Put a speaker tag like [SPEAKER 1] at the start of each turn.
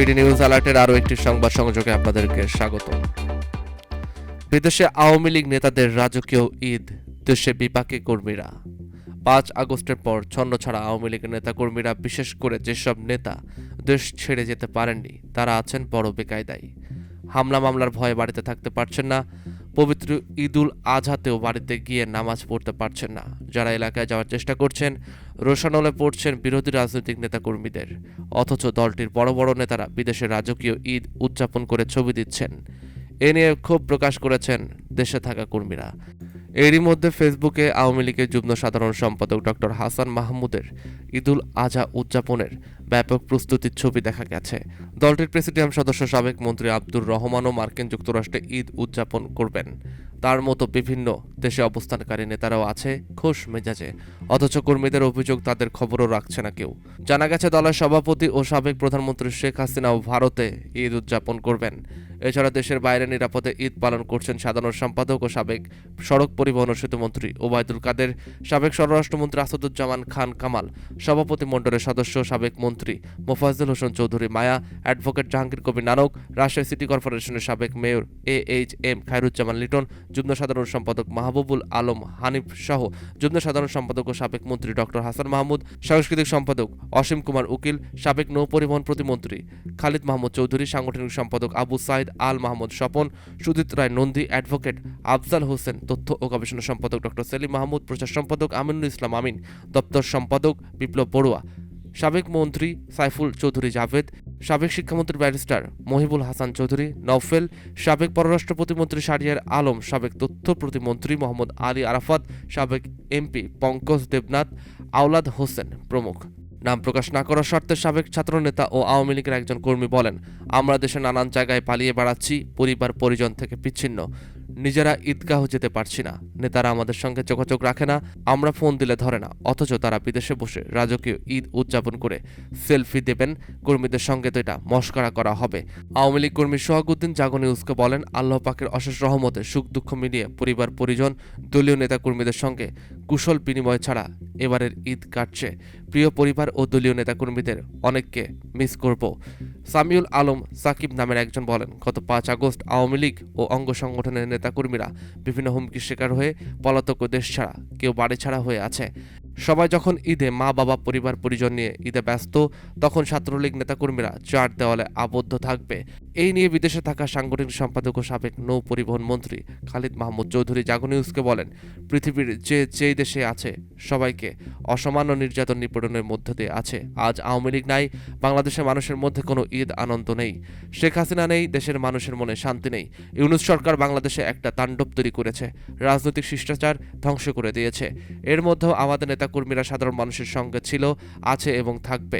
[SPEAKER 1] BD news অ্যালার্টের আরও একটি সংবাদ সংযোগে আপনাদেরকে স্বাগত। বিদেশে আওয়ামী লীগ নেতাদের রাজকীয় ঈদ, দেশে বিপাকে কর্মীরা। 5 আগস্টের পর ছন্নছাড়া আওয়ামী লীগের নেতাকর্মীরা, বিশেষ করে যেসব নেতা দেশ ছেড়ে যেতে পারেননি, তারা আছেন বড় বেকায়দায়। হামলা মামলার ভয়ে বাড়িতে থাকতে পারছেন না, পবিত্র ঈদুল আজহাতেও বাড়িতে গিয়ে নামাজ পড়তে পারছেন না। যারা এলাকায় যাওয়ার চেষ্টা করছেন, রোষানলে পড়ছেন বিরোধী রাজনৈতিক নেতাকর্মীদের, অথচ দলটির বড় বড় নেতারা বিদেশে রাজকীয় ঈদ উদযাপন করে ছবি দিচ্ছেন। এ নিয়ে ক্ষোভ প্রকাশ করেছেন দেশে থাকা কর্মীরা। এরই মধ্যে ফেসবুকে আওয়ামী লীগের যুগ্ম সাধারণ সম্পাদক ডক্টর হাসান মাহমুদের ঈদুল আজহা উদযাপনের ব্যাপক প্রস্তুতির ছবি দেখা গেছে। দলটির প্রেসিডিয়াম সদস্য সাবেক মন্ত্রী আব্দুর রহমানও মার্কিন যুক্তরাষ্ট্রে ঈদ উদযাপন করবেন। তার মতো বিভিন্ন দেশে অবস্থানকারী নেতারাও আছে খোশ মেজাজে, অথচ কর্মীদের অভিযোগ তাদের খবরও রাখছে না কেউ। জানা গেছে দলের সভাপতি ও সাবেক প্রধানমন্ত্রী শেখ হাসিনাও ভারতে ঈদ উদযাপন করবেন। এছাড়া দেশের বাইরে নিরাপদে ঈদ পালন করছেন সাধারণ সম্পাদক ও সাবেক সড়ক পরিবহন ও সেতুমন্ত্রী ওবায়দুল কাদের, সাবেক স্বরাষ্ট্রমন্ত্রী আসাদুজ্জামান খান কামাল, সভাপতি মণ্ডলের সদস্য সাবেক মন্ত্রী মোফাজ্জল হোসেন চৌধুরী মায়া, অ্যাডভোকেট জাহাঙ্গীর কবির নানক, রাজশাহী সিটি কর্পোরেশনের সাবেক মেয়র AHM খায়রুজ্জামান লিটন, যুগ্ম সাধারণ সম্পাদক মাহবুবুল আলম হানিফ সহ যুগ্ম সাধারণ সম্পাদক ও সাবেক মন্ত্রী ডক্টর হাসান মাহমুদ, সাংস্কৃতিক সম্পাদক অসীম কুমার উকিল, সাবেক নৌ পরিবহন প্রতিমন্ত্রী খালিদ মাহমুদ চৌধুরী, সাংগঠনিক সম্পাদক আবু সাইদ আল মাহমুদ স্বপন, সুজিত রায় নন্দী, অ্যাডভোকেট আফজাল হোসেন, তথ্য ও গবেষণা সম্পাদক ডক্টর সেলিম মাহমুদ, প্রচার সম্পাদক আমিনুল ইসলাম আমিন, দপ্তর সম্পাদক বিপ্লব বড়ুয়া, সাবেক মন্ত্রী সাইফুল চৌধুরী জাভেদ, সাবেক শিক্ষামন্ত্রী ব্যারিস্টার মহিবুল হাসান চৌধুরী নওফেল, সাবেক পররাষ্ট্র প্রতিমন্ত্রী শাহরিয়ার আলম, সাবেক তথ্য প্রতিমন্ত্রী মোহাম্মদ আলী আরাফাত, সাবেক MP পঙ্কজ দেবনাথ, আওলাদ হোসেন প্রমুখ। নাম প্রকাশ না করার শর্তে সাবেক ছাত্রনেতা ও আওয়ামী লীগের একজন কর্মী বলেন, আমরা দেশে নানান জায়গায় পালিয়ে বেড়াচ্ছি, পরিবার পরিজন থেকে বিচ্ছিন্ন, নিজেরা ঈদগাহ যেতে পারছি না, নেতারা আমাদের সঙ্গে যোগাযোগ রাখে না, আমরা ফোন দিলে ধরে না, অথচ তারা বিদেশে বসে রাজকীয় ঈদ উদযাপন করে সেলফি দেবেন। কর্মীদের সঙ্গে তো এটা মশকরা করা হবে। আওয়ামী লীগ কর্মী সোহাগউদ্দিন জাগো নিউজকে বলেন, আল্লাহ পাকের অশেষ রহমতে সুখ দুঃখ মিলিয়ে পরিবার পরিজন, দলীয় নেতা কর্মীদের সঙ্গে কুশল বিনিময় ছাড়া এবারের ঈদ কাটছে। প্রিয় পরিবার ও দলীয় নেতাকর্মীদের অনেককে মিস করব। সামিউল আলম সাকিব নামের একজন বলেন, গত 5 আগস্ট আওয়ামী লীগ ও অঙ্গ সংগঠনের নেতাকর্মীরা বিভিন্ন হুমকির শিকার হয়ে পলাতক ও দেশ ছাড়া, কেউ বাড়ি ছাড়া হয়ে আছে। সবাই যখন ঈদে মা বাবা পরিবার পরিজন নিয়ে ঈদে ব্যস্ত, তখন ছাত্রলীগ নেতাকর্মীরা চার দেওয়ালে আবদ্ধ থাকবে। এই নিয়ে বিদেশে থাকা সাংগঠনিক সম্পাদক ও সাবেক নৌ পরিবহন মন্ত্রী খালিদ মাহমুদ চৌধুরী জাগো নিউজকে বলেন, পৃথিবীর যেই দেশে আছে সবাইকে অসামান্য নির্যাতন নিপীড়নের মধ্য দিয়ে আছে। আজ আওয়ামী লীগ নাই, বাংলাদেশের মানুষের মধ্যে কোনো ঈদ আনন্দ নেই, শেখ হাসিনা নেই, দেশের মানুষের মনে শান্তি নেই। ইউনূস সরকার বাংলাদেশে একটা তাণ্ডব তৈরি করেছে, রাজনৈতিক শিষ্টাচার ধ্বংস করে দিয়েছে। এর মধ্যেও আমাদের নেতাকর্মীরা সাধারণ মানুষের সঙ্গে ছিল, আছে এবং থাকবে।